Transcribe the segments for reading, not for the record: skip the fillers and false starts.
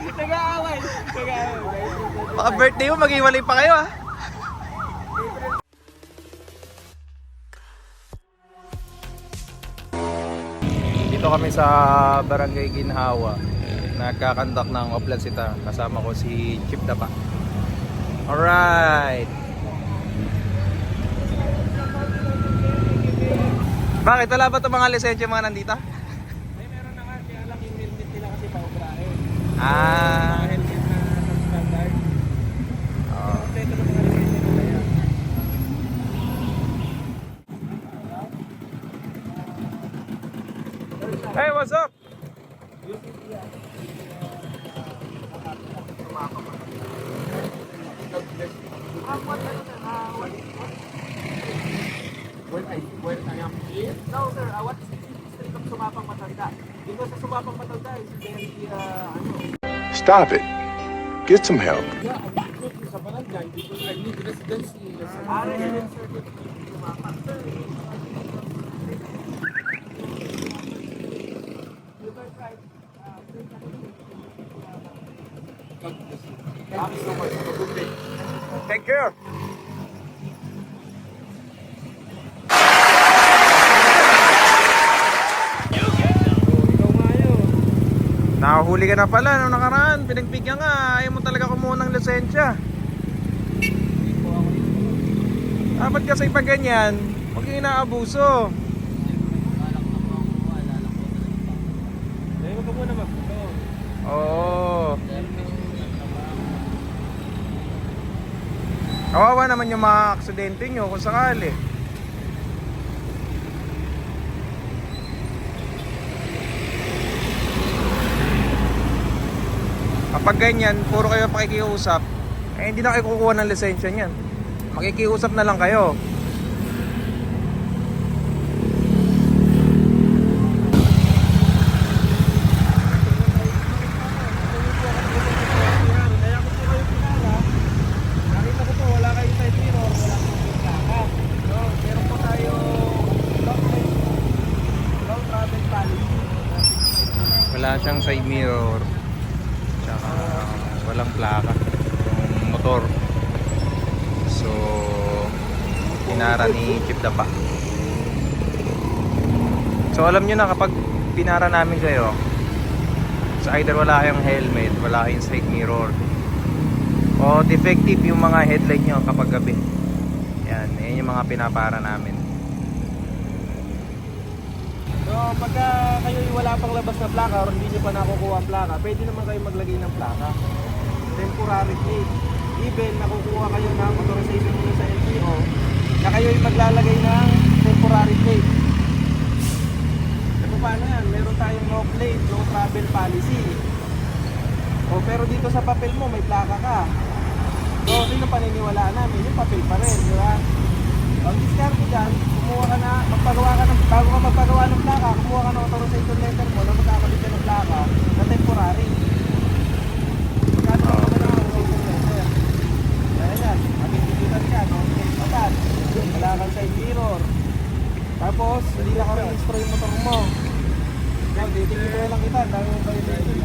Nag-aaway. Baka birthday mo, mag-iwalay pa kayo ah. Dito kami sa Barangay Ginhawa. Nagkakandak ng Oplansita. Kasama ko si Chip Dapa. Alright. Bakit? Wala ba itong mga lisensya mga nandito? Ay, meron na nga. Kaya lang yung helmet nila kasi paubrahin. Ah. Helmet na standard. Oh. Kompleto ng mga lisensya nila yan. Hey, what's up? When I am here? No, sir. What is the history of Sumapang Matanda? Because sa Sumapang Matanda is very, Stop it. Get some help. yeah, I'm looking sa barangay because I need residency. Resident certificate of Sumapang, sir. You can try. God bless you. Thank you so much. Have a good day. Take care. Nakahuli ka na pala nung nakaraan. Pinagbigyan ka. Ayaw mo talaga kumuha ng lisensya. Dapat kasi pag ganyan, huwag yung inaabuso. Huwag ka muna magputo. Oo. Kawawa naman yung mga aksidente nyo kung sakali. Kapag ganyan, puro kayo pakikiusap, eh hindi na kayo kukuha ng lisensya niyan. Makikiusap na lang kayo. Kaya ko po kayo pinala. Nakita ko po wala kayong side mirror, wala kayong plaka. So, meron po tayo low travel policy. Wala siyang side mirror. Tsaka walang plaka yung motor. So pinara ni Chip Dapa. So alam nyo na kapag pinara namin kayo, so either wala kayong helmet, wala kayong side mirror, o defective yung mga headlight nyo kapag gabi. Yan yung mga pinapara namin. So, pagka kayo wala pang labas na plaka or hindi nyo pa nakukuha ang plaka, pwede naman kayo maglagay ng plaka. Temporary plate. Even nakukuha kayo ng authorization nyo sa LTO, na kayo yung maglalagay ng temporary plate. So, paano yan? Meron tayong no plate, no travel policy. O, pero dito sa papel mo, may plaka ka. So, sino paniniwalaan namin? Yung papel pa rin, di ba? Ang discard mo dyan, kumuha ka na, bago ka magpagawa ng plaka, kumuha ka ng authorization letter mo na magkakabit ka ng plaka na temporary. Magkano ka na ng authorization letter? Kaya yan, magigilitan ka, no? Patat, wala kang side mirror. Tapos, hindi na ka re-install yung motor mo. Yan, titigil lang kita, dahil mo violation.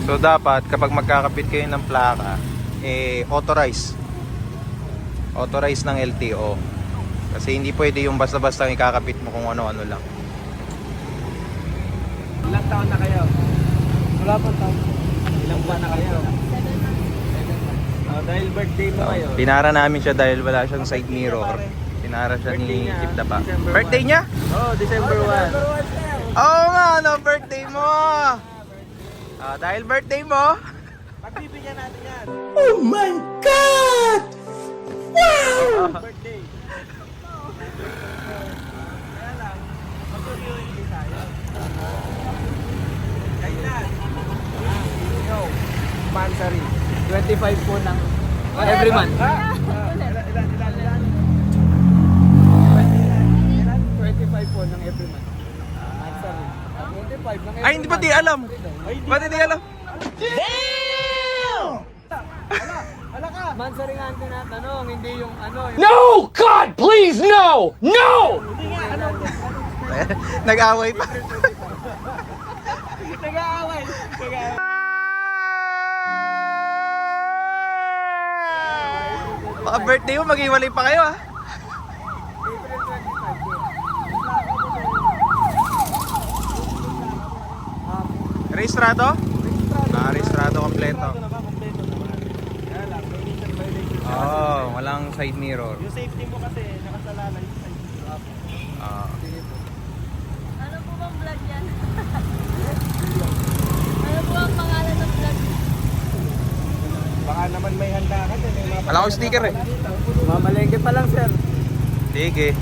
So dapat kapag magkakapit kayo ng plaka, authorize ng LTO. Kasi hindi pwede yung basta-basta ikakapit mo kung ano-ano lang. Ilang taon na kayo? Wala pang taon. Ilang buwan na kayo? Dahil birthday mo ngayon. Pinara namin siya dahil wala siyang side mirror. Pinara siya ni Chip Dapa. Birthday niya? Oh, December 1. Oo nga, birthday mo. Dahil birthday mo, Pagbibigyan natin yan. oh my God! Wow! Birthday. Kaya lang, mag-review tayo. Kailan? Yo, Mansari. 25 po ng every month. Ilan? 25 po ng every month. Mansari. 25 ng every Ay, hindi pa di alam. Ay, Ba't hindi alam? Hala ka! Mansari nga ang tinatanong, hindi yung ano. No! God, please, no! No! Hindi nga, ano. Nag-away pa. Nag-aaway. Baka birthday mo, mag-iwalay pa kayo ah. April 25. Rehistrado? Rehistrado kompleto. Registrado na ba? Kompleto naman. Kaya lang, may minsan violation siya. Oo, walang side mirror. Yung safety mo kasi, nakasalalay sa side mirror. Ah. Sige po. Ano po bang vlog yan? Ano po ang pangalan ng vlog? Baka naman may handa ka dyan. Wala akong sticker eh. Mamalengke pa lang, sir. Sige.